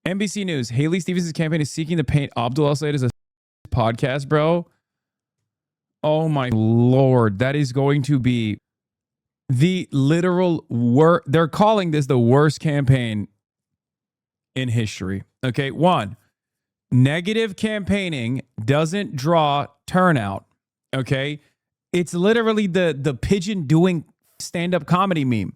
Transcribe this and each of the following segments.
NBC News. Haley Stevens' campaign is seeking to paint Abdul El-Sayed as a podcast, bro. Oh my Lord. That is going to be the literal worst. They're calling this the worst campaign in history. Okay. One, negative campaigning doesn't draw turnout. Okay. It's literally the pigeon doing stand-up comedy meme.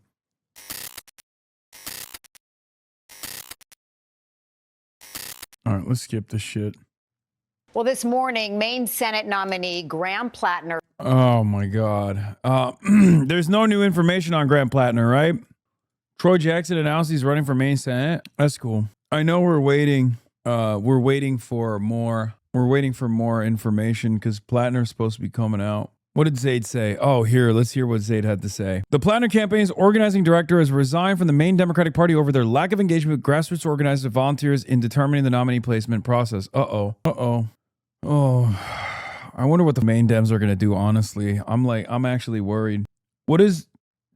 All right, let's skip this shit. Well, this morning, Maine Senate nominee Graham Plattner. Oh my God. There's no new information on Graham Plattner, right? Troy Jackson announced he's running for Maine Senate. That's cool. I know we're waiting. We're waiting for more. We're waiting for more information because Plattner's supposed to be coming out. What did Zaid say? Oh, here, let's hear what Zaid had to say. The Plattner campaign's organizing director has resigned from the Maine Democratic Party over their lack of engagement with grassroots organizers and volunteers in determining the nominee placement process. Oh, I wonder what the Maine Dems are going to do, honestly. I'm actually worried. What is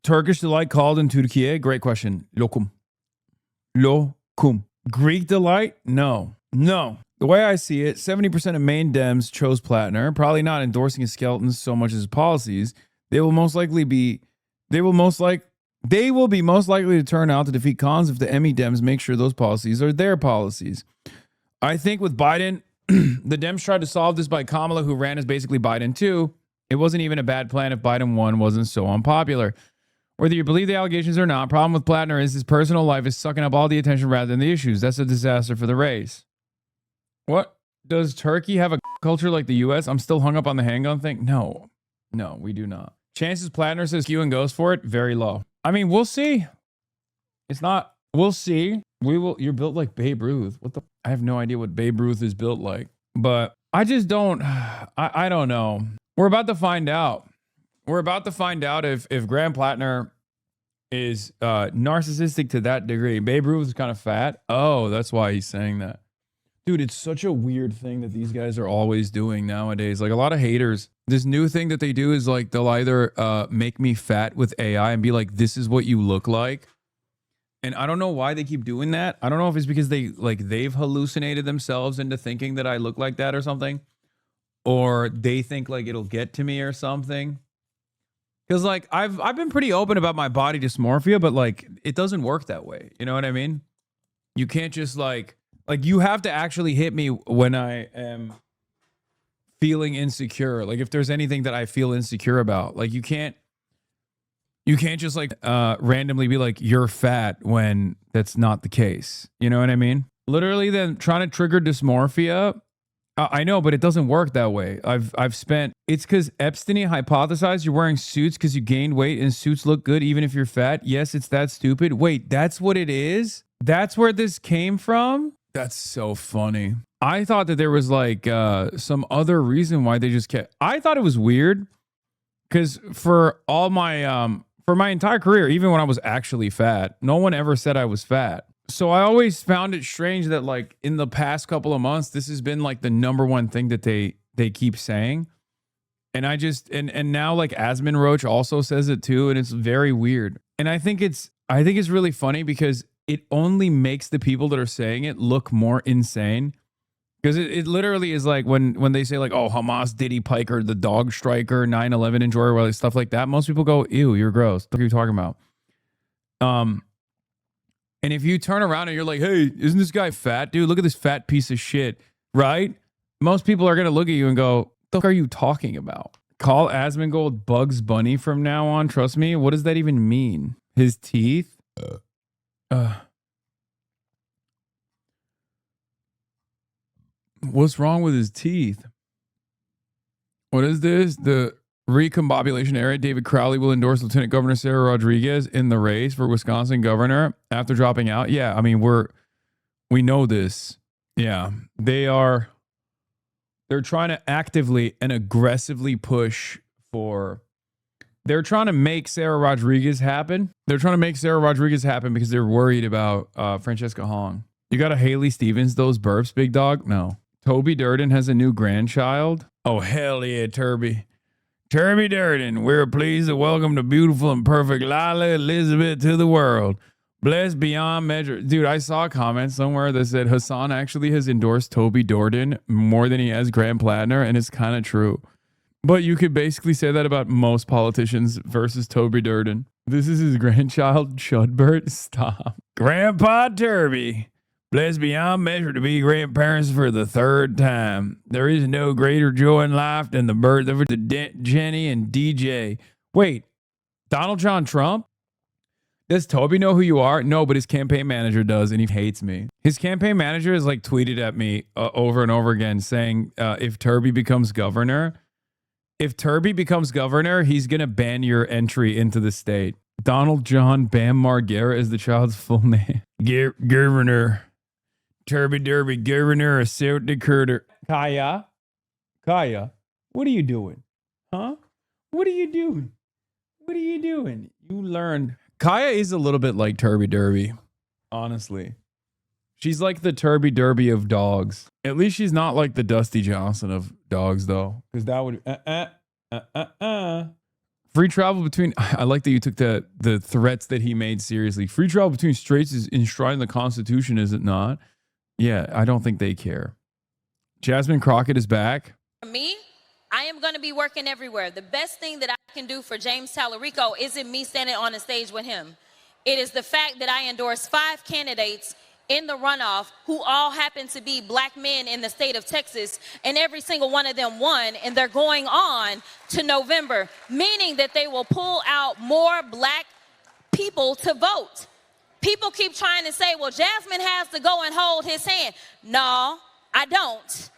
Turkish delight called in Turkey? Great question. Lokum. Lokum. Greek delight? No. The way I see it, 70% of Maine Dems chose Plattner, probably not endorsing his skeletons so much as his policies. They will be most likely to turn out to defeat cons if the ME Dems make sure those policies are their policies. I think with Biden, the Dems tried to solve this by Kamala, who ran as basically Biden too. It wasn't even a bad plan if Biden won wasn't so unpopular. Whether you believe the allegations or not, problem with Plattner is his personal life is sucking up all the attention rather than the issues. That's a disaster for the race. What? Does Turkey have a culture like the U.S.? I'm still hung up on the handgun thing. No, we do not. Chances Plattner says Q and goes for it, very low. I mean, we'll see. It's not, we'll see. We will. You're built like Babe Ruth. I have no idea what Babe Ruth is built like, but I just don't, I don't know. We're about to find out. We're about to find out if Graham Plattner is narcissistic to that degree. Babe Ruth is kind of fat. Oh, that's why he's saying that. Dude, it's such a weird thing that these guys are always doing nowadays. Like a lot of haters, this new thing that they do is like they'll either make me fat with AI and be like, this is what you look like. And I don't know why they keep doing that. I don't know if it's because they've hallucinated themselves into thinking that I look like that or something. Or they think like it'll get to me or something. Because like I've been pretty open about my body dysmorphia, but like it doesn't work that way. You know what I mean? You can't just like you have to actually hit me when I am feeling insecure. Like if there's anything that I feel insecure about, like you can't just like randomly be like, you're fat when that's not the case. You know what I mean? Literally then trying to trigger dysmorphia. I know, but it doesn't work that way. It's because Epstein hypothesized you're wearing suits because you gained weight and suits look good even if you're fat. Yes, it's that stupid. Wait, that's what it is? That's where this came from? That's so funny. I thought that there was like some other reason why they just kept. I thought it was weird because for my entire career, even when I was actually fat, no one ever said I was fat. So I always found it strange that like in the past couple of months, this has been like the number one thing that they keep saying. And I just and now like Asmin Roach also says it too, and it's very weird. And I think it's really funny because it only makes the people that are saying it look more insane. Because it literally is like when they say like, oh, Hamas, Diddy, Piker, the dog striker, 9/11 enjoyer, well, stuff like that. Most people go, ew, you're gross. What are you talking about? And if you turn around and you're like, hey, isn't this guy fat? Dude, look at this fat piece of shit, right? Most people are going to look at you and go, what the fuck are you talking about? Call Asmongold Bugs Bunny from now on. Trust me. What does that even mean? His teeth? What's wrong with his teeth? What is this? The recombobulation area. David Crowley will endorse Lieutenant Governor Sarah Rodriguez in the race for Wisconsin governor after dropping out. Yeah, I mean, we know this. Yeah, they're trying to actively and aggressively push for. They're trying to make Sarah Rodriguez happen. They're trying to make Sarah Rodriguez happen because they're worried about Francesca Hong. You got a Haley Stevens, those burps, big dog? No. Toby Durden has a new grandchild. Oh, hell yeah, Turby. Turby Durden, we're pleased to welcome the beautiful and perfect Lila Elizabeth to the world. Blessed beyond measure. Dude, I saw a comment somewhere that said Hasan actually has endorsed Toby Dordan more than he has Graham Plattner, and it's kind of true. But you could basically say that about most politicians versus Toby Durden. This is his grandchild, Chudbert. Stop. Grandpa Turby. Blessed beyond measure to be grandparents for the third time. There is no greater joy in life than the birth of Jenny and DJ. Wait, Donald John Trump? Does Toby know who you are? No, but his campaign manager does, and he hates me. His campaign manager has like tweeted at me over and over again saying if Turby becomes governor, he's going to ban your entry into the state. Donald John Bam Margera is the child's full name. Governor. Turby Derby, governor of South Dakota. Kaya, what are you doing? Huh? What are you doing? You learn. Kaya is a little bit like Turby Derby, honestly. She's like the Turby Derby of dogs. At least she's not like the Dusty Johnson of dogs, though. Because that would... Free travel between... I like that you took the threats that he made seriously. Free travel between states is enshrined in the Constitution, is it not? Yeah, I don't think they care. Jasmine Crockett is back. For me, I am going to be working everywhere. The best thing that I can do for James Tallarico isn't me standing on a stage with him. It is the fact that I endorsed 5 candidates in the runoff who all happen to be black men in the state of Texas, and every single one of them won, and they're going on to November, meaning that they will pull out more black people to vote. People keep trying to say, well, Jasmine has to go and hold his hand. No, I don't.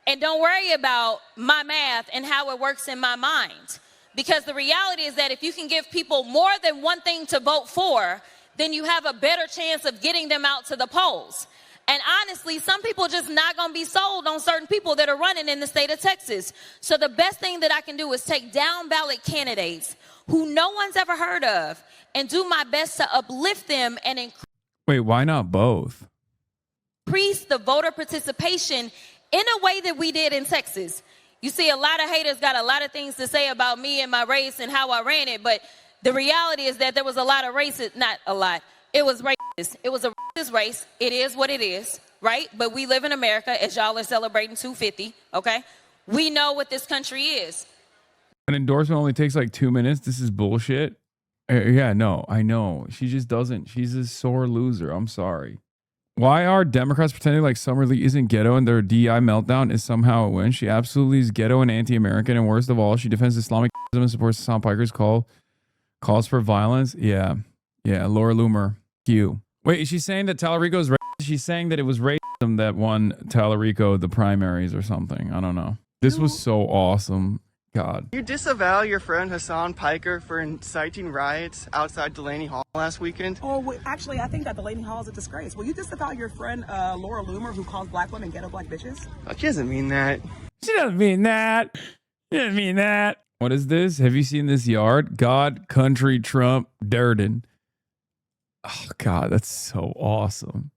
And don't worry about my math and how it works in my mind. Because the reality is that if you can give people more than one thing to vote for, then you have a better chance of getting them out to the polls. And honestly, some people just not going to be sold on certain people that are running in the state of Texas. So the best thing that I can do is take down ballot candidates who no one's ever heard of and do my best to uplift them and Wait, why not both? increase the voter participation in a way that we did in Texas. You see, a lot of haters got a lot of things to say about me and my race and how I ran it, but the reality is that there was a lot of racist, not a lot, it was racist. It was a racist race. It is what it is, right? But we live in America, as y'all are celebrating 250, okay? We know what this country is. An endorsement only takes like 2 minutes. This is bullshit. Yeah, no, I know. She just doesn't. She's a sore loser. I'm sorry. Why are Democrats pretending like Summer Lee isn't ghetto and their DI meltdown is somehow a win? She absolutely is ghetto and anti-American, and worst of all, she defends Islamic and supports Hassan Piker's calls for violence. Yeah, Laura Loomer. Q. Wait, is she saying that Tallarico's racist? She's saying that it was racism that won Tallarico the primaries or something. I don't know. This was so awesome. God. You disavow your friend Hassan Piker for inciting riots outside Delaney Hall last weekend? Oh, well, actually, I think that Delaney Hall is a disgrace. Will you disavow your friend Laura Loomer, who calls black women ghetto black bitches? She doesn't mean that. She doesn't mean that. She doesn't mean that. What is this? Have you seen this yard? God, country, Trump, Durden. Oh, God, that's so awesome.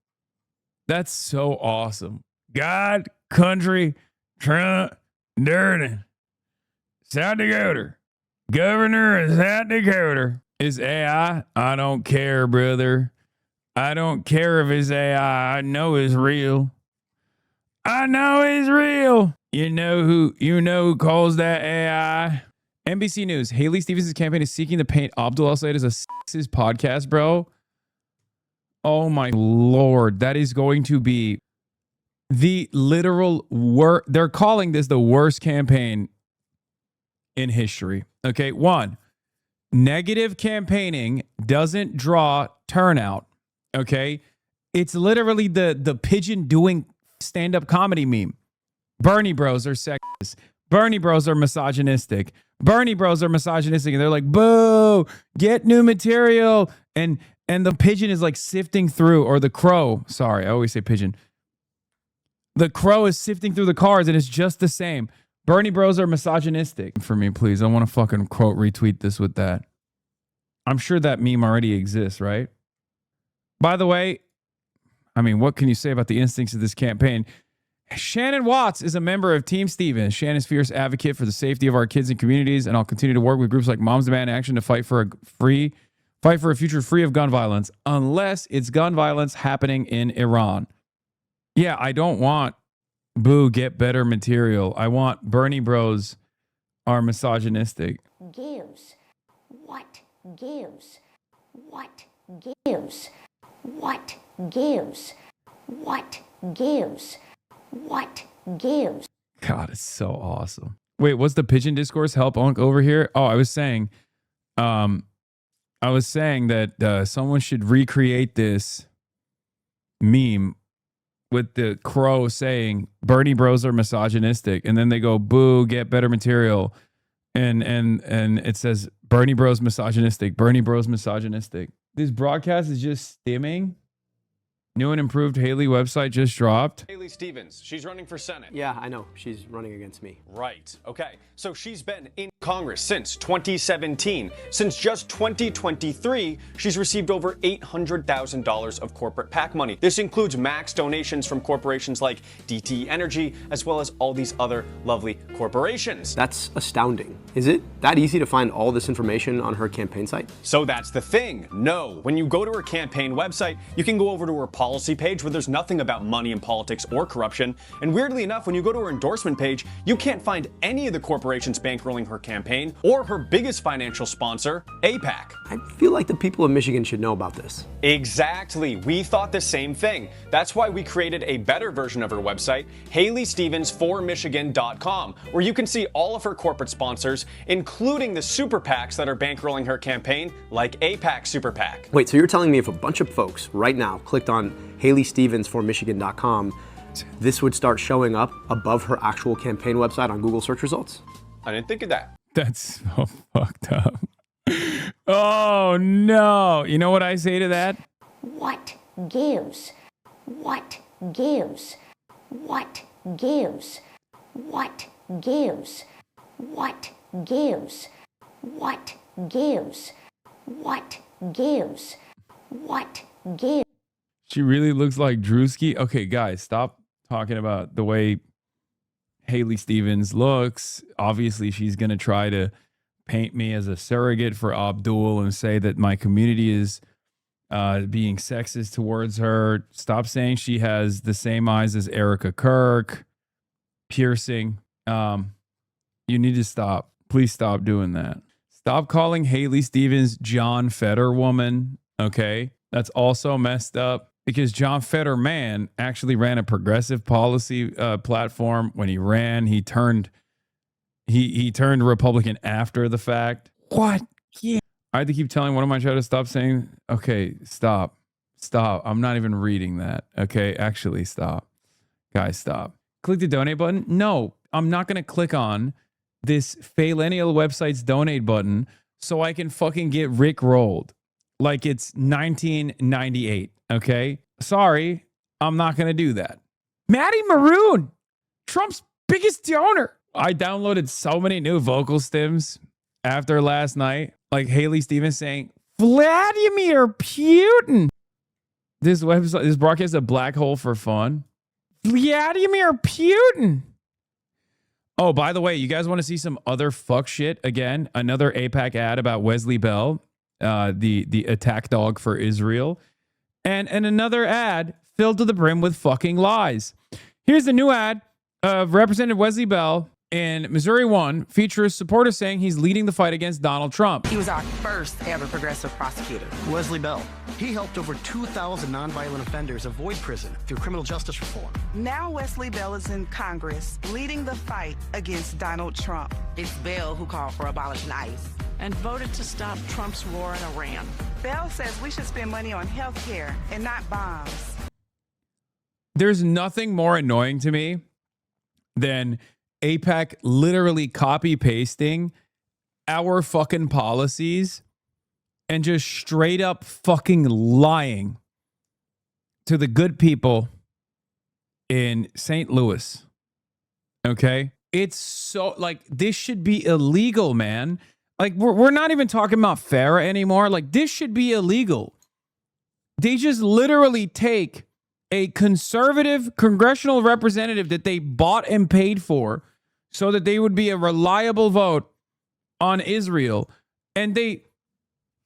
That's so awesome. God, country, Trump, Durden. South Dakota. Governor of South Dakota. Is AI? I don't care, brother. I don't care if it's AI. I know it's real. I know it's real. You know who calls that AI? NBC News. Haley Stevens' campaign is seeking to paint Abdul El-Sayed as a sexist podcast, bro. Oh my Lord. That is going to be the literal worst. They're calling this the worst campaign in history. Okay, 1, negative campaigning doesn't draw turnout. Okay, it's literally the pigeon doing stand-up comedy meme. Bernie bros are sexist. Bernie bros are misogynistic. Bernie bros are misogynistic, and they're like, boo, get new material. And the pigeon is like sifting through, or the crow. Sorry, I always say pigeon. The crow is sifting through the cards, and it's just the same. Bernie bros are misogynistic. For me, please. I want to fucking quote retweet this with that. I'm sure that meme already exists, right? By the way, I mean, what can you say about the instincts of this campaign? Shannon Watts is a member of Team Stevens. Shannon's fierce advocate for the safety of our kids and communities, and I'll continue to work with groups like Moms Demand Action to fight for a free Fight for a future free of gun violence, unless it's gun violence happening in Iran. Yeah, I don't want boo, get better material. I want Bernie bros are misogynistic. Gives. What gives? What gives? What gives? What gives? What gives? God, it's so awesome. Wait, what's the pigeon discourse? Help Unc over here. Oh, I was saying that someone should recreate this meme with the crow saying Bernie bros are misogynistic, and then they go boo, get better material, and it says Bernie bros misogynistic, Bernie bros misogynistic. This broadcast is just stimming. New and improved Haley website just dropped. Haley Stevens, she's running for Senate. Yeah, I know. She's running against me. Right. Okay. So she's been in Congress since 2017. Since just 2023, she's received over $800,000 of corporate PAC money. This includes max donations from corporations like DTE Energy, as well as all these other lovely corporations. That's astounding. Is it that easy to find all this information on her campaign site? So that's the thing. No. When you go to her campaign website, you can go over to her policy page where there's nothing about money in politics or corruption. And weirdly enough, when you go to her endorsement page, you can't find any of the corporations bankrolling her campaign or her biggest financial sponsor, AIPAC. I feel like the people of Michigan should know about this. Exactly. We thought the same thing. That's why we created a better version of her website, HaleyStevens4Michigan.com, where you can see all of her corporate sponsors, including the super PACs that are bankrolling her campaign, like AIPAC Super PAC. Wait, so you're telling me if a bunch of folks right now clicked on HaleyStevens4Michigan.com, this would start showing up above her actual campaign website on Google search results? I didn't think of that. That's so fucked up. Oh no. You know what I say to that? What gives? What gives? What gives? What gives? What gives? What gives? What gives? What gives? She really looks like Drewski. Okay, guys, stop talking about the way Haley Stevens looks. Obviously, she's going to try to paint me as a surrogate for Abdul and say that my community is being sexist towards her. Stop saying she has the same eyes as Erica Kirk. Piercing. You need to stop. Please stop doing that. Stop calling Haley Stevens John Fetterwoman. Okay, that's also messed up. Because John Fetterman actually ran a progressive policy platform. When he ran, he turned Republican after the fact. What? Yeah. I had to keep telling one of my child to stop saying, okay, stop. I'm not even reading that. Okay, actually stop. Guys, stop. Click the donate button. No, I'm not going to click on this Faillennial website's donate button so I can fucking get Rick rolled like it's 1998. Okay, sorry, I'm not going to do that. Maddie Maroon, Trump's biggest donor. I downloaded so many new vocal stems after last night, like Haley Stevens saying, Vladimir Putin. This website, this broadcast is a black hole for fun. Vladimir Putin. Oh, by the way, you guys want to see some other fuck shit again? Another AIPAC ad about Wesley Bell, the attack dog for Israel. And another ad filled to the brim with fucking lies. Here's the new ad of Representative Wesley Bell in Missouri 1 features supporters saying he's leading the fight against Donald Trump. He was our first ever progressive prosecutor. Wesley Bell. He helped over 2,000 nonviolent offenders avoid prison through criminal justice reform. Now Wesley Bell is in Congress leading the fight against Donald Trump. It's Bell who called for abolishing ICE and voted to stop Trump's war in Iran. Bell says we should spend money on health care and not bombs. There's nothing more annoying to me than AIPAC literally copy pasting our fucking policies and just straight up fucking lying to the good people in St. Louis. Okay? It's so like this should be illegal, man. Like we're not even talking about Farah anymore. Like this should be illegal. They just literally take a conservative congressional representative that they bought and paid for so that they would be a reliable vote on Israel. And they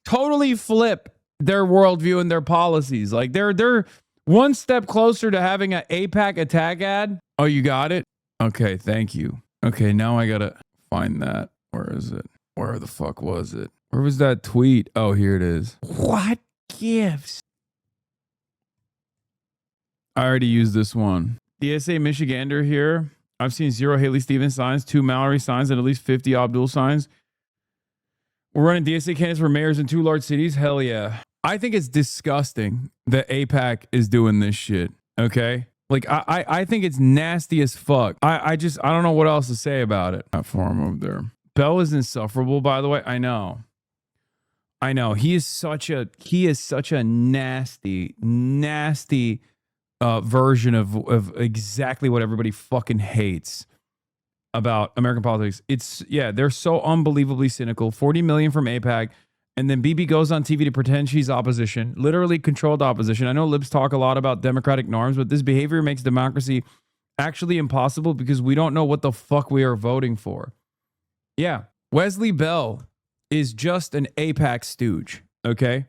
totally flip their worldview and their policies. Like they're one step closer to having an AIPAC attack ad. Oh, you got it? Okay, thank you. Okay, now I gotta find that. Where is it? Where the fuck was it? Where was that tweet? Oh, here it is. What gives? I already used this one. DSA Michigander here. I've seen 0 Haley Stevens signs, 2 Mallory signs, and at least 50 Abdul signs. We're running DSA candidates for mayors in 2 large cities. Hell yeah. I think it's disgusting that AIPAC is doing this shit. Okay? Like, I think it's nasty as fuck. I don't know what else to say about it. That form over there. Bell is insufferable, by the way. I know. He is such a nasty version of exactly what everybody fucking hates about American politics. They're so unbelievably cynical. 40 million from AIPAC, and then BB goes on TV to pretend she's opposition, literally controlled opposition. I know libs talk a lot about democratic norms, but this behavior makes democracy actually impossible because we don't know what the fuck we are voting for. Yeah, Wesley Bell is just an AIPAC stooge, okay?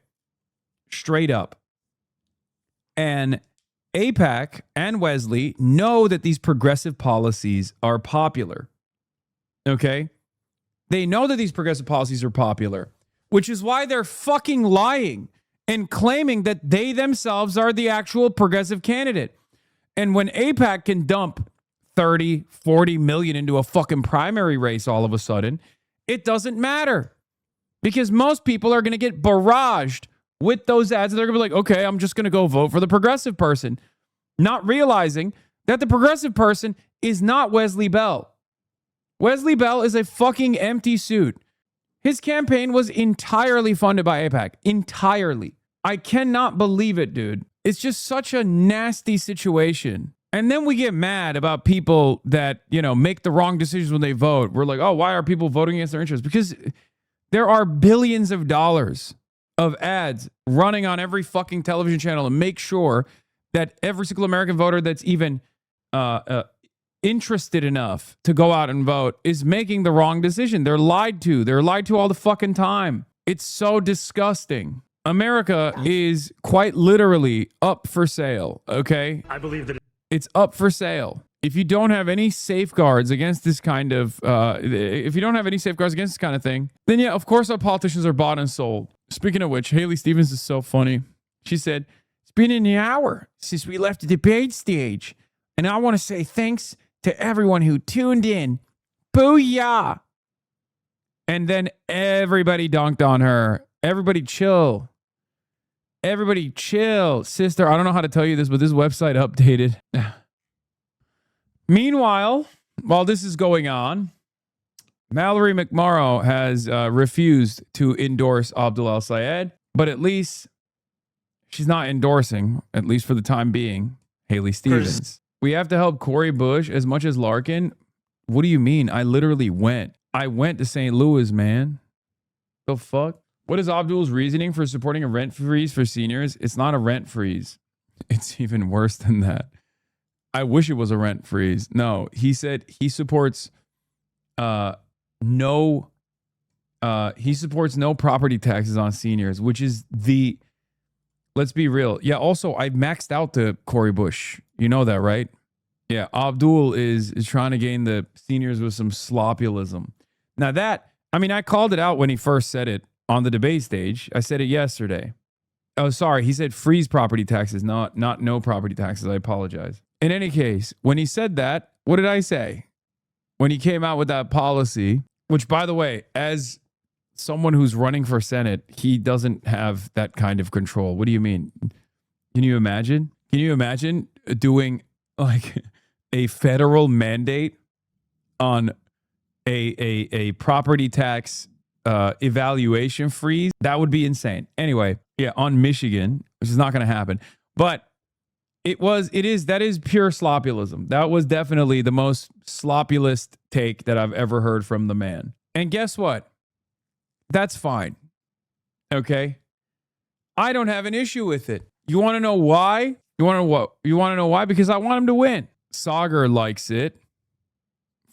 Straight up. And AIPAC and Wesley know that these progressive policies are popular, okay? They know that these progressive policies are popular, which is why they're fucking lying and claiming that they themselves are the actual progressive candidate. And when AIPAC can dump 30, 40 million into a fucking primary race all of a sudden, it doesn't matter because most people are going to get barraged with those ads. They're going to be like, okay, I'm just going to go vote for the progressive person, not realizing that the progressive person is not Wesley Bell. Wesley Bell is a fucking empty suit. His campaign was entirely funded by AIPAC. Entirely. I cannot believe it, dude. It's just such a nasty situation. And then we get mad about people that, make the wrong decisions when they vote. We're like, oh, why are people voting against their interests? Because there are billions of dollars of ads running on every fucking television channel to make sure that every single American voter that's even interested enough to go out and vote is making the wrong decision. They're lied to. They're lied to all the fucking time. It's so disgusting. America is quite literally up for sale, okay? I believe that it's up for sale. If you don't have any safeguards against this kind of, thing, then yeah, of course our politicians are bought and sold. Speaking of which, Haley Stevens is so funny. She said, it's been an hour since we left the debate stage, and I want to say thanks to everyone who tuned in. Booyah! And then everybody dunked on her. Everybody chill. Everybody chill. Sister, I don't know how to tell you this, but this website updated. Meanwhile, while this is going on, Mallory McMorrow has refused to endorse Abdul El-Sayed, but at least she's not endorsing, at least for the time being, Haley Stevens. We have to help Cori Bush as much as Larkin. What do you mean? I literally went. I went to St. Louis, man. The fuck? What is Abdul's reasoning for supporting a rent freeze for seniors? It's not a rent freeze. It's even worse than that. I wish it was a rent freeze. No, he said he supports no property taxes on seniors, which is let's be real. Yeah, also I maxed out the Cori Bush. You know that, right? Yeah, Abdul is trying to gain the seniors with some sloppyism. Now I called it out when he first said it on the debate stage. I said it yesterday. Oh, sorry. He said freeze property taxes, not no property taxes. I apologize. In any case, when he said that, what did I say? When he came out with that policy, which, by the way, as someone who's running for Senate, he doesn't have that kind of control. What do you mean? Can you imagine? Can you imagine doing like a federal mandate on a property tax evaluation freeze? That would be insane. Anyway, yeah, on Michigan, which is not going to happen. But that is pure sloppyism. That was definitely the most sloppulist take that I've ever heard from the man. And guess what? That's fine. Okay? I don't have an issue with it. You want to know why? You want to know why? Because I want him to win. Sagar likes it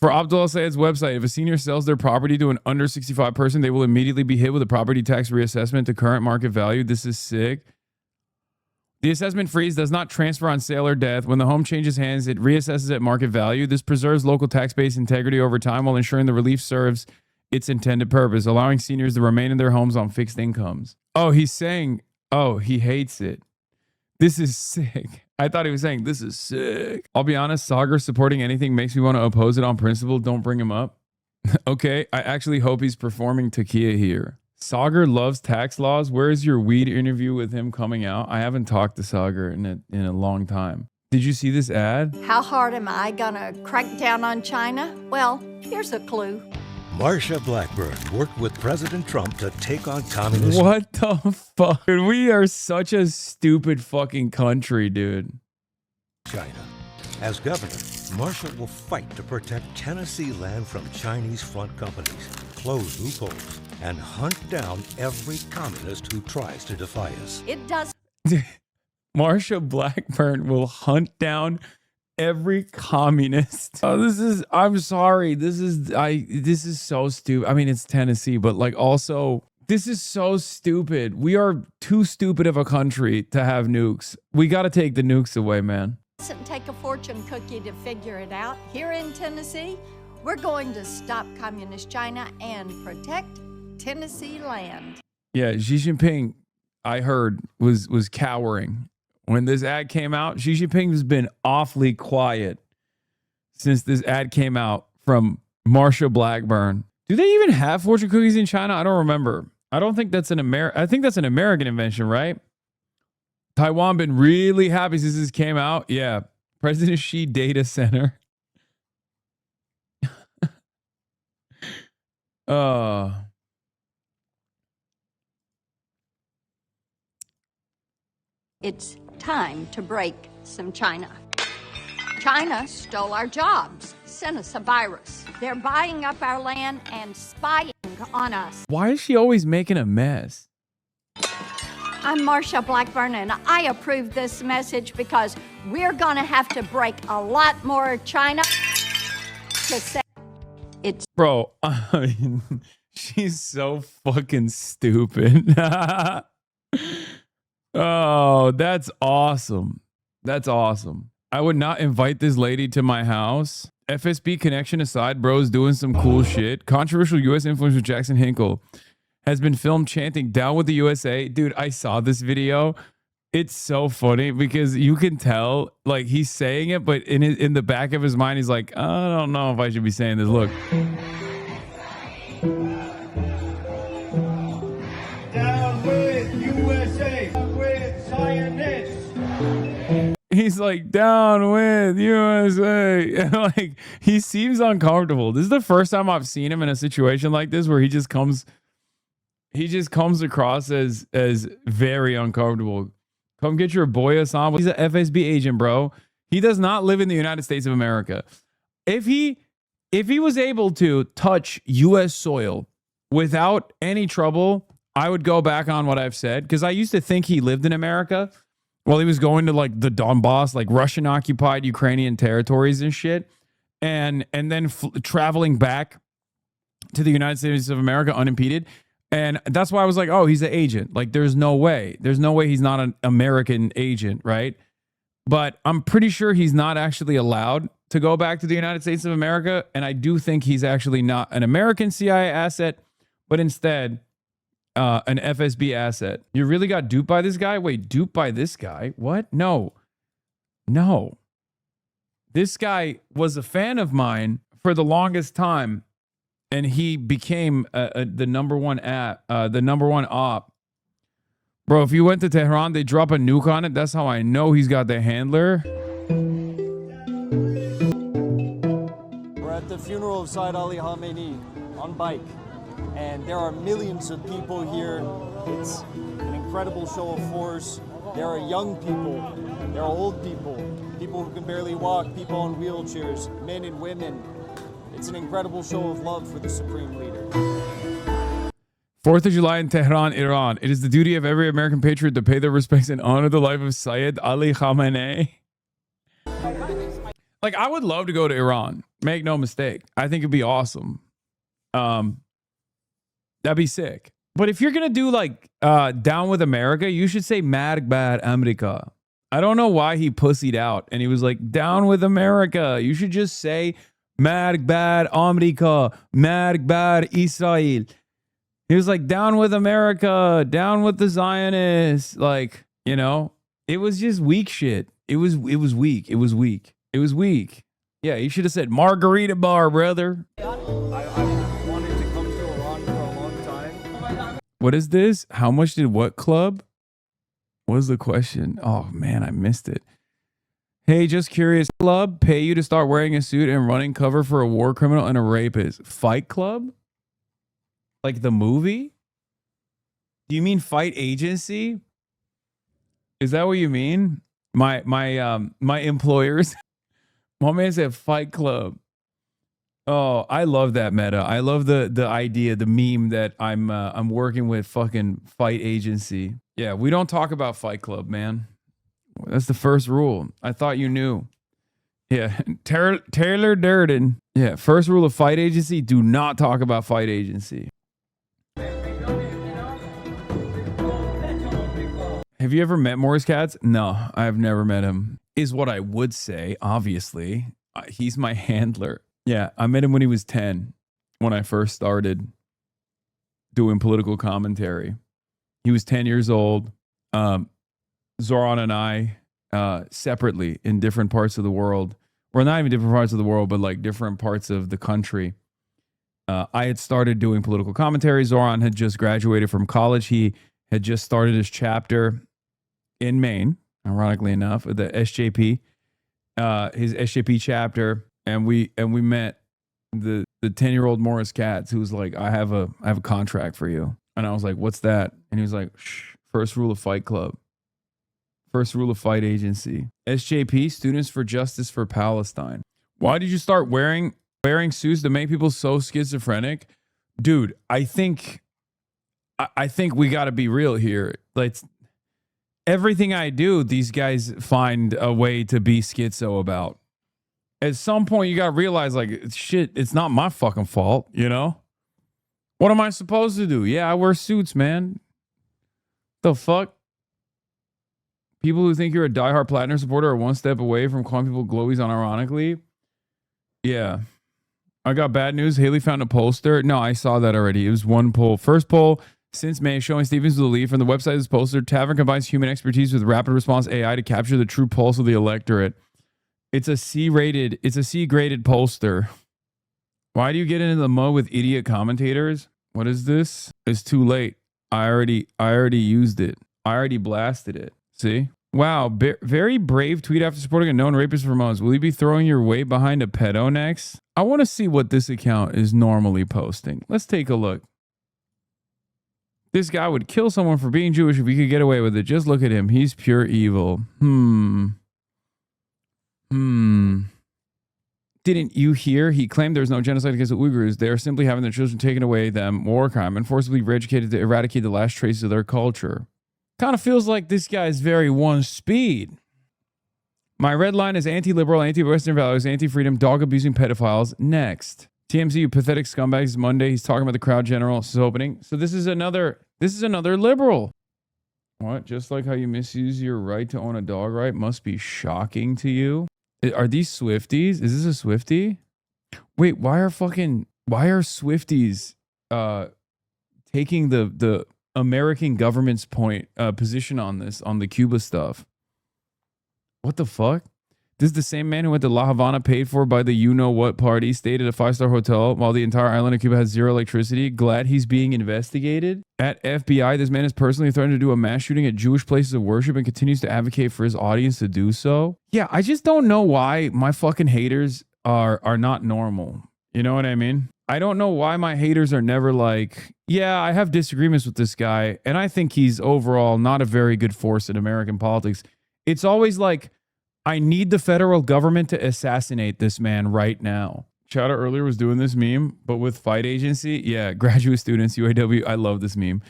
For Abdullah Sayed's website, if a senior sells their property to an under 65 person, they will immediately be hit with a property tax reassessment to current market value. This is sick. The assessment freeze does not transfer on sale or death. When the home changes hands, it reassesses at market value. This preserves local tax base integrity over time while ensuring the relief serves its intended purpose, allowing seniors to remain in their homes on fixed incomes. Oh, he's saying, oh, he hates it. This is sick. I thought he was saying, this is sick. I'll be honest, Sagar supporting anything makes me want to oppose it on principle. Don't bring him up. Okay, I actually hope he's performing Takia here. Sagar loves tax laws. Where's your weed interview with him coming out? I haven't talked to Sagar in a long time. Did you see this ad? How hard am I gonna crack down on China? Well, here's a clue. Marsha Blackburn worked with President Trump to take on communism. What the fuck? Dude, we are such a stupid fucking country, dude. China. As governor, Marsha will fight to protect Tennessee land from Chinese front companies, close loopholes, and hunt down every communist who tries to defy us. It does. Marsha Blackburn will hunt down every communist. Oh, this is, I'm sorry. This is so stupid. I mean, it's Tennessee, but like also, this is so stupid. We are too stupid of a country to have nukes. We got to take the nukes away, man. It doesn't take a fortune cookie to figure it out. Here in Tennessee, we're going to stop communist China and protect Tennessee land. Yeah, Xi Jinping, I heard, was cowering. When this ad came out, Xi Jinping has been awfully quiet since this ad came out from Marsha Blackburn. Do they even have fortune cookies in China? I don't remember. I don't think that's I think that's an American invention, right? Taiwan been really happy since this came out. Yeah. President Xi Data Center. It's time to break some China. China stole our jobs, sent us a virus. They're buying up our land and spying on us. Why is she always making a mess? I'm Marsha Blackburn, and I approve this message because we're going to have to break a lot more China to say it's... Bro, I mean, she's so fucking stupid. Oh, that's awesome. That's awesome. I would not invite this lady to my house. FSB connection aside, bro's doing some cool shit. Controversial U.S. influencer Jackson Hinkle has been filmed chanting "Down with the USA." Dude, I saw this video. It's so funny because you can tell, like, he's saying it, but in the back of his mind, he's like, I don't know if I should be saying this. Look. Down with USA, down with Zionists. He's like, down with USA. And like, he seems uncomfortable. This is the first time I've seen him in a situation like this where he just comes across as very uncomfortable. Come get your boy Hasan. He's an FSB agent, bro. He does not live in the United States of America. If he was able to touch US soil without any trouble, I would go back on what I've said, because I used to think he lived in America while he was going to like the Donbass, like Russian occupied Ukrainian territories and shit. And then traveling back to the United States of America unimpeded. And that's why I was like, oh, he's an agent. Like, there's no way he's not an American agent, right? But I'm pretty sure he's not actually allowed to go back to the United States of America. And I do think he's actually not an American CIA asset, but instead an FSB asset. You really got duped by this guy? Wait, duped by this guy? What? No. This guy was a fan of mine for the longest time. And he became the number one op. Bro, if you went to Tehran, they drop a nuke on it. That's how I know he's got the handler. We're at the funeral of Sayyid Ali Khamenei on bike. And there are millions of people here. It's an incredible show of force. There are young people. There are old people. People who can barely walk. People on wheelchairs. Men and women. It's an incredible show of love for the Supreme Leader. 4th of July in Tehran, Iran. It is the duty of every American patriot to pay their respects and honor the life of Sayyid Ali Khamenei. Like, I would love to go to Iran. Make no mistake. I think it'd be awesome. That'd be sick. But if you're gonna do like Down with America, you should say Mad Bad America. I don't know why he pussied out and he was like, Down with America. You should just say Mad Bad America, Mad Bad Israel. He was like, down with America, down with the Zionists. Like, you know, it was just weak shit. It was weak. It was weak. It was weak. Yeah, you should have said Margarita Bar, brother. I wanted to come to Iran for a long time. What is this? How much did what club? What was the question? Oh, man, I missed it. Hey, just curious. Club pay you to start wearing a suit and running cover for a war criminal and a rapist. Fight Club? Like the movie? Do you mean Fight Agency? Is that what you mean? My employers. My man said Fight Club. Oh, I love that meta. I love the idea, the meme that I'm working with fucking Fight Agency. Yeah, we don't talk about Fight Club, man. That's the first rule. I thought you knew. Yeah, Taylor Durden. Yeah, first rule of Fight Agency: do not talk about Fight Agency. Have you ever met Morris Katz? No, I've never met him. Is what I would say, obviously. He's my handler. Yeah, I met him when he was 10, when I first started doing political commentary. He was 10 years old. Zoran and I, separately in different parts of the world, or not even different parts of the world, but like different parts of the country. I had started doing political commentary. Zoran had just graduated from college. He had just started his chapter in Maine, ironically enough, at the SJP, his SJP chapter, and we met the 10-year-old Morris Katz, who was like, I have a contract for you. And I was like, what's that? And he was like, shh, first rule of Fight Club. First rule of Fight Agency. SJP, Students for Justice for Palestine. Why did you start wearing suits to make people so schizophrenic? Dude, I think we got to be real here. Like, everything I do, these guys find a way to be schizo about. At some point, you got to realize, like, shit, it's not my fucking fault, you know? What am I supposed to do? Yeah, I wear suits, man. The fuck? People who think you're a diehard Platinum supporter are one step away from calling people glowies unironically. Yeah. I got bad news. Haley found a pollster. No, I saw that already. It was one poll. First poll since May showing Stevens with a lead from the website of this pollster. Tavern combines human expertise with rapid response AI to capture the true pulse of the electorate. It's a C-graded pollster. Why do you get into the mud with idiot commentators? What is this? It's too late. I already used it. I already blasted it. See? Wow, very brave tweet after supporting a known rapist for months. Will you be throwing your weight behind a pedo next? I want to see what this account is normally posting. Let's take a look. This guy would kill someone for being Jewish if he could get away with it. Just look at him. He's pure evil. Didn't you hear? He claimed there's no genocide against the Uyghurs. They are simply having their children taken away them, war crime, and forcibly re-educated to eradicate the last traces of their culture. Kind of feels like this guy is very one speed. My red line is anti-liberal, anti-Western values, anti-freedom, dog-abusing pedophiles. Next. TMZ, you pathetic scumbags. Monday, he's talking about the crowd general opening. So this is another liberal. What? Just like how you misuse your right to own a dog, right? Must be shocking to you. Are these Swifties? Is this a Swiftie? Wait, why are Swifties taking the American government's position on this, on the Cuba stuff? What the fuck? This is the same man who went to La Havana paid for by the you-know-what party, stayed at a 5-star hotel while the entire island of Cuba has zero electricity. Glad he's being investigated. At FBI, this man is personally threatened to do a mass shooting at Jewish places of worship and continues to advocate for his audience to do so. Yeah, I just don't know why my fucking haters are not normal. You know what I mean? I don't know why my haters are never like, yeah, I have disagreements with this guy, and I think he's overall not a very good force in American politics. It's always like, I need the federal government to assassinate this man right now. Chowder earlier was doing this meme, but with Fight Agency. Yeah, graduate students, UAW. I love this meme.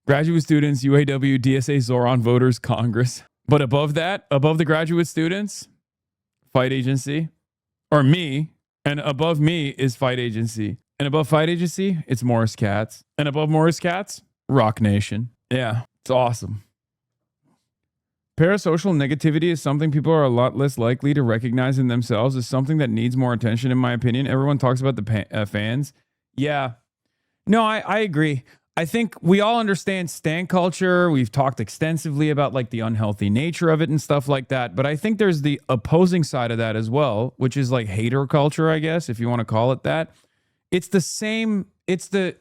Graduate students, UAW, DSA, Zoran, Voters, Congress. But above that, above the graduate students, Fight Agency, or me, And above me is Fight Agency. And above Fight Agency, it's Morris Cats. And above Morris Cats, Rock Nation. Yeah, it's awesome. Parasocial negativity is something people are a lot less likely to recognize in themselves. Is something that needs more attention, in my opinion. Everyone talks about the fans. Yeah. No, I agree. I think we all understand stan culture. We've talked extensively about like the unhealthy nature of it and stuff like that. But I think there's the opposing side of that as well, which is like hater culture, I guess, if you want to call it that. It's the same. It's the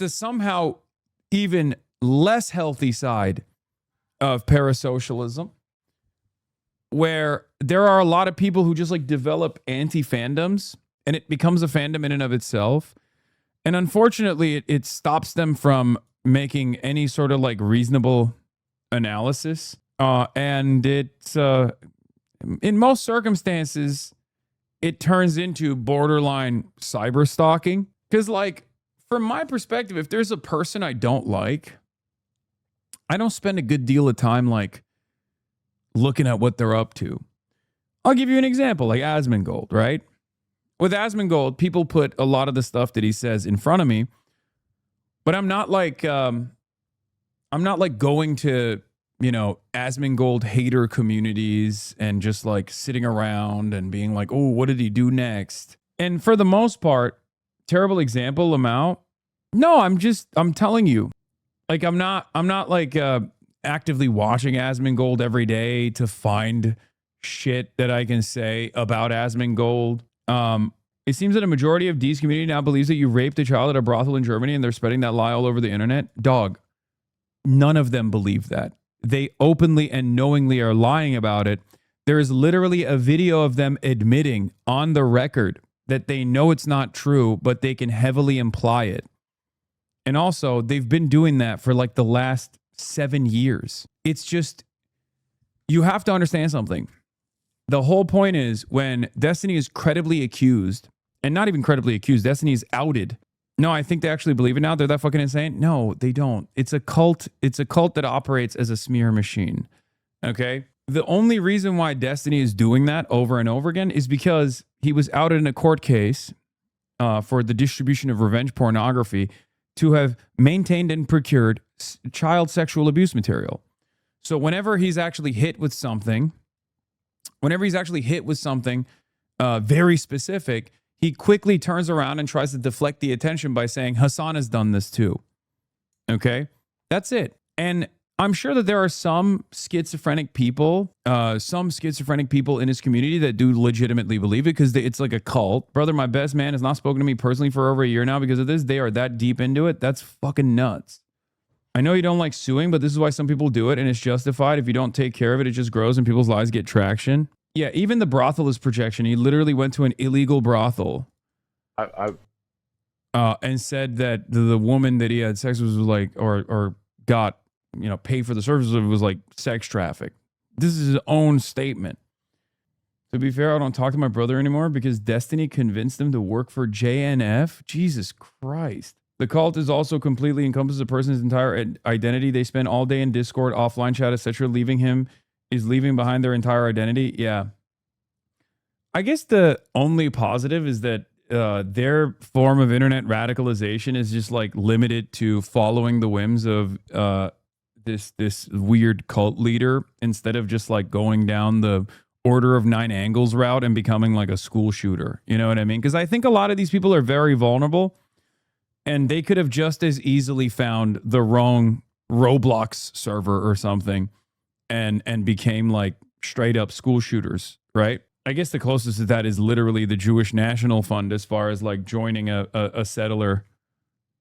somehow even less healthy side of parasocialism, where there are a lot of people who just like develop anti-fandoms and it becomes a fandom in and of itself. And unfortunately, it stops them from making any sort of like reasonable analysis. And it's in most circumstances, it turns into borderline cyber stalking. Because like, from my perspective, if there's a person I don't like, I don't spend a good deal of time like looking at what they're up to. I'll give you an example, like Asmongold, right? With Asmongold, people put a lot of the stuff that he says in front of me, but I'm not like going to, you know, Asmongold hater communities and just like sitting around and being like, oh, what did he do next? And for the most part, terrible example, Lamau. No, I'm telling you, like, I'm not like actively watching Asmongold every day to find shit that I can say about Asmongold. It seems that a majority of D's community now believes that you raped a child at a brothel in Germany and they're spreading that lie all over the internet. Dog, none of them believe that. They openly and knowingly are lying about it. There is literally a video of them admitting on the record that they know it's not true, but they can heavily imply it. And also, they've been doing that for like the last 7 years. It's just, you have to understand something. The whole point is when Destiny is credibly accused, and not even credibly accused, Destiny is outed. No, I think they actually believe it now. They're that fucking insane. No, they don't. It's a cult. It's a cult that operates as a smear machine. Okay? The only reason why Destiny is doing that over and over again is because he was outed in a court case for the distribution of revenge pornography to have maintained and procured child sexual abuse material. So whenever he's actually hit with something, very specific, he quickly turns around and tries to deflect the attention by saying, Hasan has done this too. Okay? That's it. And I'm sure that there are some schizophrenic people in his community that do legitimately believe it because it's like a cult. Brother, my best man has not spoken to me personally for over a year now because of this. They are that deep into it. That's fucking nuts. I know you don't like suing, but this is why some people do it, and it's justified. If you don't take care of it, it just grows and people's lives get traction. Yeah, even the brothel is projection. He literally went to an illegal brothel and said that the woman that he had sex with was like, or got, you know, paid for the services of, was like sex traffic. This is his own statement. To be fair, I don't talk to my brother anymore because Destiny convinced him to work for JNF. Jesus Christ. The cult is also completely encompasses a person's entire identity. They spend all day in Discord, offline chat, etc. Leaving behind their entire identity. Yeah. I guess the only positive is that their form of internet radicalization is just like limited to following the whims of this weird cult leader instead of just like going down the Order of 9 Angles route and becoming like a school shooter. You know what I mean? Because I think a lot of these people are very vulnerable and they could have just as easily found the wrong Roblox server or something and became like straight up school shooters, right? I guess the closest to that is literally the Jewish National Fund as far as like joining a settler,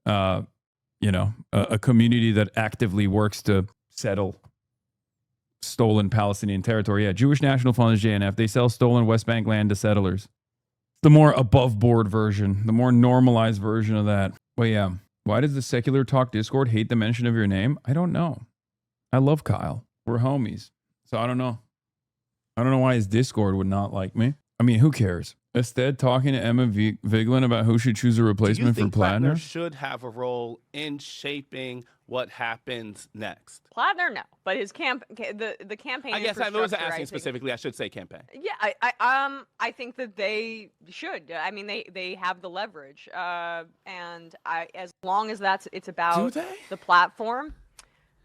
a community that actively works to settle stolen Palestinian territory. Yeah, Jewish National Fund is JNF. They sell stolen West Bank land to settlers. The more above board version, the more normalized version of that. Well, yeah. Why does the Secular Talk Discord hate the mention of your name? I don't know. I love Kyle. We're homies. So I don't know. I don't know why his Discord would not like me. I mean, who cares? Instead, talking to Emma Vigeland about who should choose a replacement for Platinum. Should have a role in shaping what happens next? Plattner, no, but his the campaign. I guess I was infrastructure, asking specifically. I should say campaign. Yeah, I think that they should. I mean, they have the leverage, and as long as it's about the platform,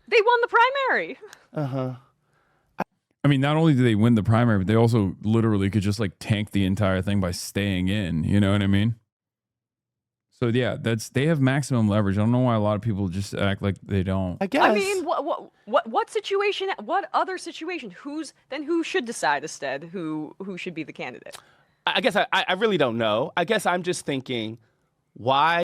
they won the primary. I mean, not only do they win the primary, but they also literally could just like tank the entire thing by staying in. You know what I mean? So yeah, they have maximum leverage. I don't know why a lot of people just act like they don't. I guess. I mean, what situation? What other situation? Who should decide instead? Who should be the candidate? I guess I really don't know. I guess I'm just thinking, why?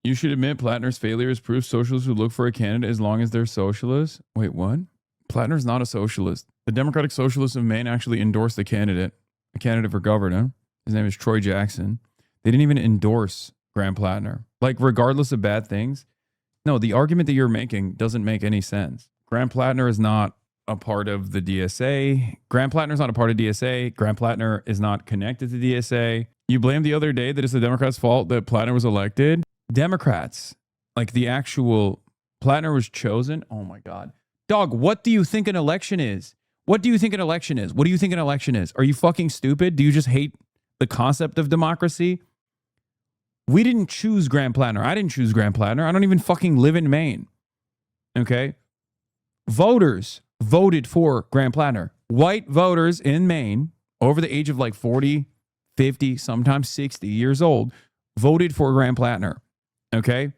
You should admit Plattner's failure is proof socialists would look for a candidate as long as they're socialists. Wait, what? Plattner's not a socialist. The Democratic Socialists of Maine actually endorsed a candidate for governor. His name is Troy Jackson. They didn't even endorse Graham Plattner. Like, regardless of bad things, no, the argument that you're making doesn't make any sense. Graham Plattner is not a part of the DSA. Graham Plattner's not a part of DSA. Graham Plattner is not connected to DSA. You blamed the other day that it's the Democrats' fault that Plattner was elected. Democrats, like the actual Plattner was chosen. Oh my God. Dog, what do you think an election is? What do you think an election is? What do you think an election is? Are you fucking stupid? Do you just hate the concept of democracy? We didn't choose Graham Plattner. I didn't choose Graham Plattner. I don't even fucking live in Maine. Okay? Voters voted for Graham Plattner. White voters in Maine over the age of like 40, 50, sometimes 60 years old voted for Graham Plattner. Okay?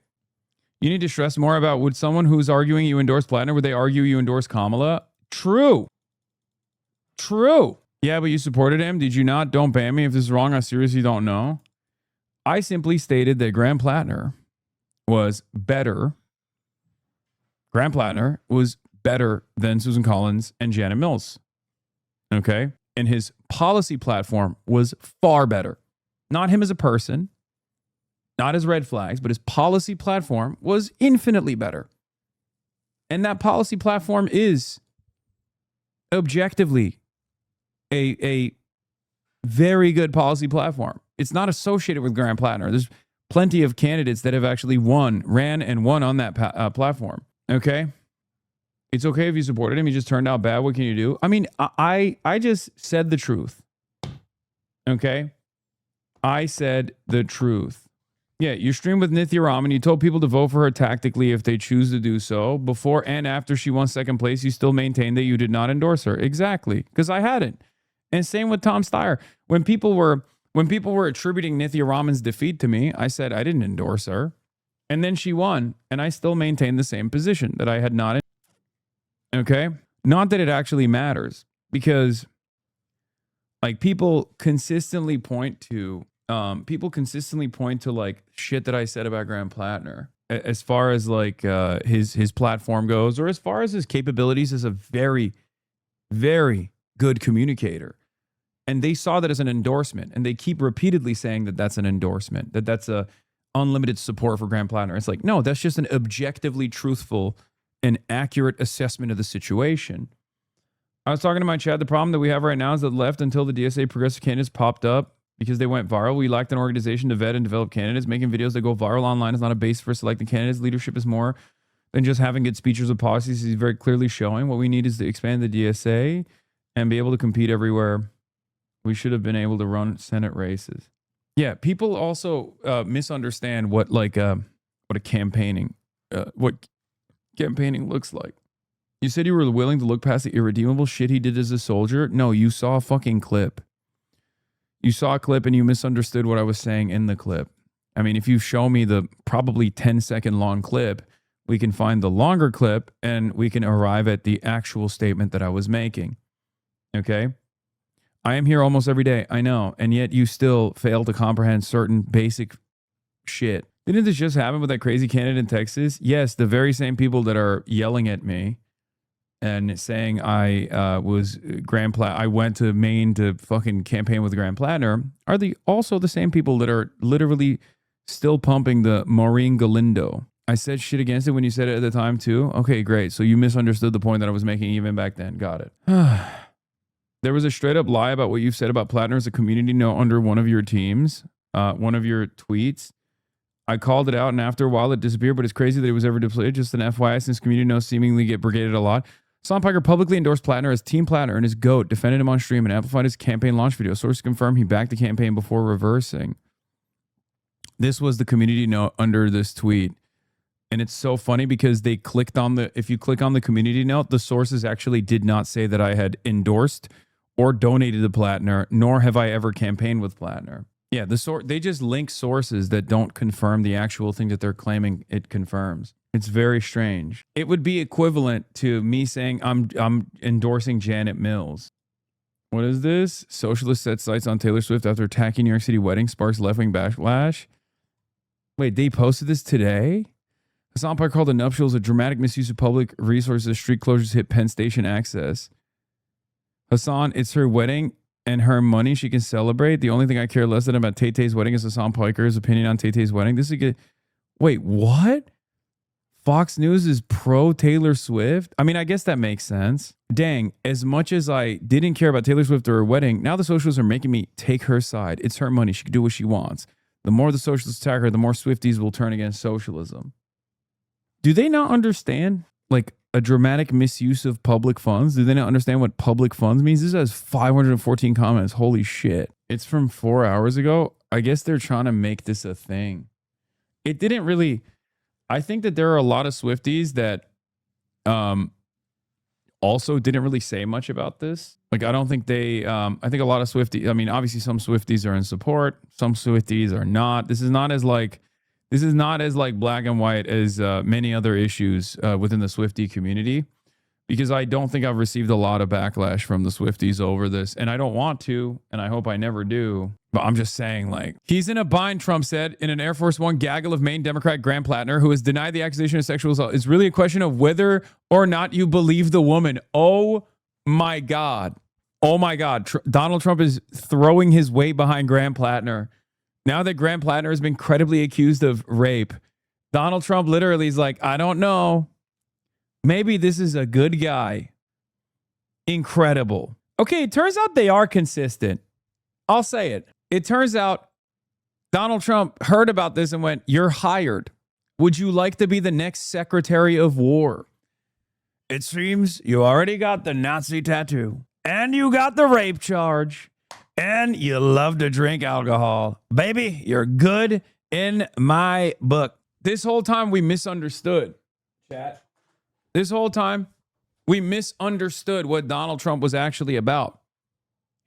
You need to stress more about, would someone who's arguing you endorse Plattner, would they argue you endorse Kamala? True. Yeah, but you supported him. Did you not? Don't ban me. If this is wrong, I seriously don't know. I simply stated that Graham Plattner was better. Graham Plattner was better than Susan Collins and Janet Mills. Okay? And his policy platform was far better. Not him as a person, not his red flags, but his policy platform was infinitely better. And that policy platform is objectively a very good policy platform. It's not associated with Graham Plattner. There's plenty of candidates that have actually ran and won on that platform. Okay? It's okay if you supported him. He just turned out bad. What can you do? I mean, I just said the truth. Okay? I said the truth. Yeah, you streamed with Nithya Raman. You told people to vote for her tactically if they choose to do so. Before and after she won second place, you still maintained that you did not endorse her. Exactly, because I hadn't. And same with Tom Steyer. When people were attributing Nithya Raman's defeat to me, I said I didn't endorse her. And then she won, and I still maintained the same position that I had not. Okay? Not that it actually matters, because like people consistently point to like shit that I said about Graham Plattner as far as like his platform goes, or as far as his capabilities as a very, very good communicator. And they saw that as an endorsement, and they keep repeatedly saying that that's an endorsement, that that's a unlimited support for Graham Plattner. It's like, no, that's just an objectively truthful and accurate assessment of the situation. I was talking to my chat. The problem that we have right now is that left until the DSA progressive candidates popped up because they went viral. We lacked an organization to vet and develop candidates. Making videos that go viral online is not a base for selecting candidates. Leadership is more than just having good speeches of policies. He's very clearly showing what we need is to expand the DSA and be able to compete everywhere. We should have been able to run Senate races. Yeah, people also misunderstand what campaigning looks like. You said you were willing to look past the irredeemable shit he did as a soldier. No, you saw a fucking clip. You saw a clip and you misunderstood what I was saying in the clip. I mean, if you show me the probably 10-second long clip, we can find the longer clip and we can arrive at the actual statement that I was making. Okay? I am here almost every day, I know, and yet you still fail to comprehend certain basic shit. Didn't this just happen with that crazy candidate in Texas? Yes, the very same people that are yelling at me and saying I went to Maine to fucking campaign with Graham Plattner are also the same people that are literally still pumping the Maureen Galindo. I said shit against it when you said it at the time too. Okay, great. So you misunderstood the point that I was making even back then. Got it. There was a straight up lie about what you've said about Plattner as a community note under one of your teams, one of your tweets. I called it out, and after a while it disappeared, but it's crazy that it was ever depleted. Just an FYI, since community knows seemingly get brigaded a lot. Hasan Piker publicly endorsed Plattner as Team Plattner and his GOAT, defended him on stream, and amplified his campaign launch video. Sources confirm he backed the campaign before reversing. This was the community note under this tweet. And it's so funny because they clicked on if you click on the community note, the sources actually did not say that I had endorsed or donated to Plattner, nor have I ever campaigned with Plattner. Yeah, they just link sources that don't confirm the actual thing that they're claiming it confirms. It's very strange. It would be equivalent to me saying I'm endorsing Janet Mills. What is this? Socialist set sights on Taylor Swift after attacking New York City wedding, sparks left-wing backlash. Wait, they posted this today? Hasan Piker called the nuptials a dramatic misuse of public resources. Street closures hit Penn Station access. Hasan, it's her wedding and her money she can celebrate. The only thing I care less than about Tay-Tay's wedding is Hasan Piker's opinion on Tay-Tay's wedding. This is a good... Wait, what? Fox News is pro Taylor Swift? I mean, I guess that makes sense. Dang, as much as I didn't care about Taylor Swift or her wedding, now the socialists are making me take her side. It's her money. She can do what she wants. The more the socialists attack her, the more Swifties will turn against socialism. Do they not understand, like, a dramatic misuse of public funds? Do they not understand what public funds means? This has 514 comments. Holy shit. It's from 4 hours ago. I guess they're trying to make this a thing. It didn't really... I think that there are a lot of Swifties that also didn't really say much about this. Like, I don't think they... I think a lot of Swifties... I mean, obviously some Swifties are in support. Some Swifties are not. This is not as black and white as many other issues within the Swiftie community, because I don't think I've received a lot of backlash from the Swifties over this, and I don't want to, and I hope I never do. But I'm just saying, like, he's in a bind, Trump said, in an Air Force One gaggle of Maine Democrat Graham Plattner, who has denied the accusation of sexual assault. It's really a question of whether or not you believe the woman. Oh my God. Oh my God. Donald Trump is throwing his weight behind Graham Plattner. Now that Graham Plattner has been credibly accused of rape, Donald Trump literally is like, I don't know. Maybe this is a good guy. Incredible. Okay, it turns out they are consistent. I'll say it. It turns out Donald Trump heard about this and went, you're hired. Would you like to be the next Secretary of War? It seems you already got the Nazi tattoo. And you got the rape charge. And you love to drink alcohol. Baby, you're good in my book. This whole time we misunderstood. Chat. This whole time we misunderstood what Donald Trump was actually about.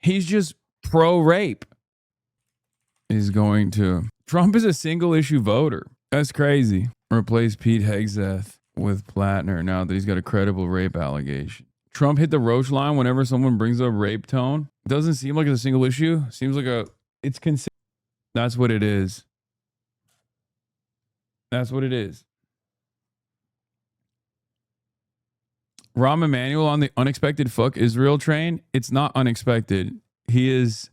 He's just pro-rape. Trump is a single issue voter. That's crazy. Replace Pete Hegseth with Plattner now that he's got a credible rape allegation. Trump hit the roach line whenever someone brings up rape tone. Doesn't seem like it's a single issue. Seems like it's consistent. That's what it is. That's what it is. Rahm Emanuel on the unexpected fuck Israel train. It's not unexpected. He has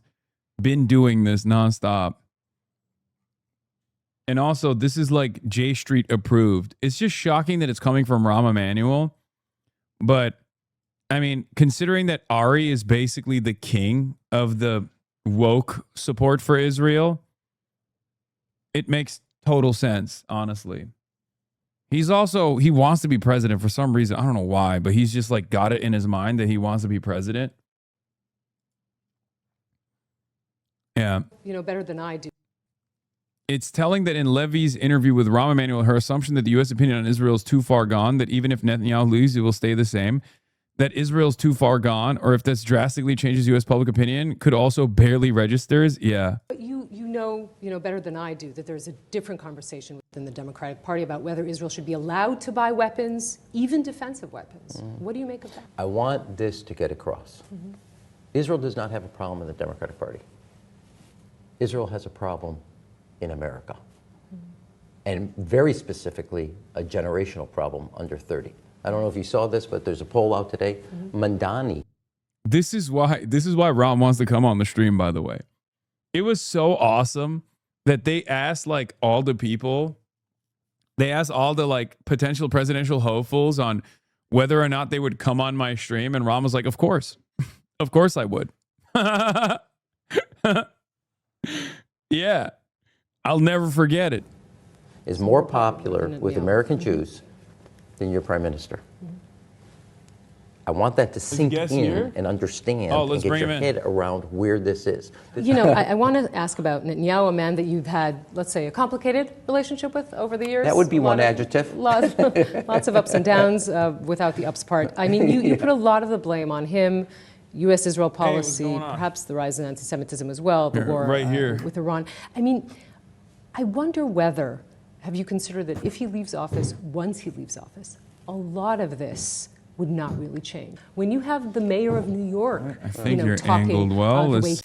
been doing this nonstop. And also, this is like J Street approved. It's just shocking that it's coming from Rahm Emanuel. But I mean, considering that Ari is basically the king of the woke support for Israel, it makes total sense, honestly. He wants to be president for some reason. I don't know why, but he's just like got it in his mind that he wants to be president. Yeah. You know better than I do. It's telling that in Levy's interview with Rahm Emanuel, her assumption that the U.S. opinion on Israel is too far gone, that even if Netanyahu leaves, it will stay the same, that Israel's too far gone, or if this drastically changes U.S. public opinion, could also barely registers. Yeah. But you know better than I do that there's a different conversation within the Democratic Party about whether Israel should be allowed to buy weapons, even defensive weapons. What do you make of that? I want this to get across. Israel does not have a problem in the Democratic Party. Israel has a problem in America. And very specifically, a generational problem under 30. I don't know if you saw this, but there's a poll out today. Mandani. This is why Rahm wants to come on the stream, by the way. It was so awesome that they asked like all the people, they asked all the like potential presidential hopefuls on whether or not they would come on my stream. And Rahm was like, of course. Of course I would. Yeah. I'll never forget it. is more popular with American Jews than your prime minister. I want that to sink in and understand and get your head around where this is. You know, I want to ask about Netanyahu, a man that you've had, let's say, a complicated relationship with over the years. That would be one adjective. Lots of ups and downs without the ups part. I mean, you put a lot of the blame on him, U.S.-Israel policy, perhaps the rise in anti-Semitism as well, the war with Iran. I mean, I wonder whether, have you considered that if he leaves office, once he leaves office, a lot of this would not really change. When you have the mayor of New York, I think you know, you're talking angled well. the way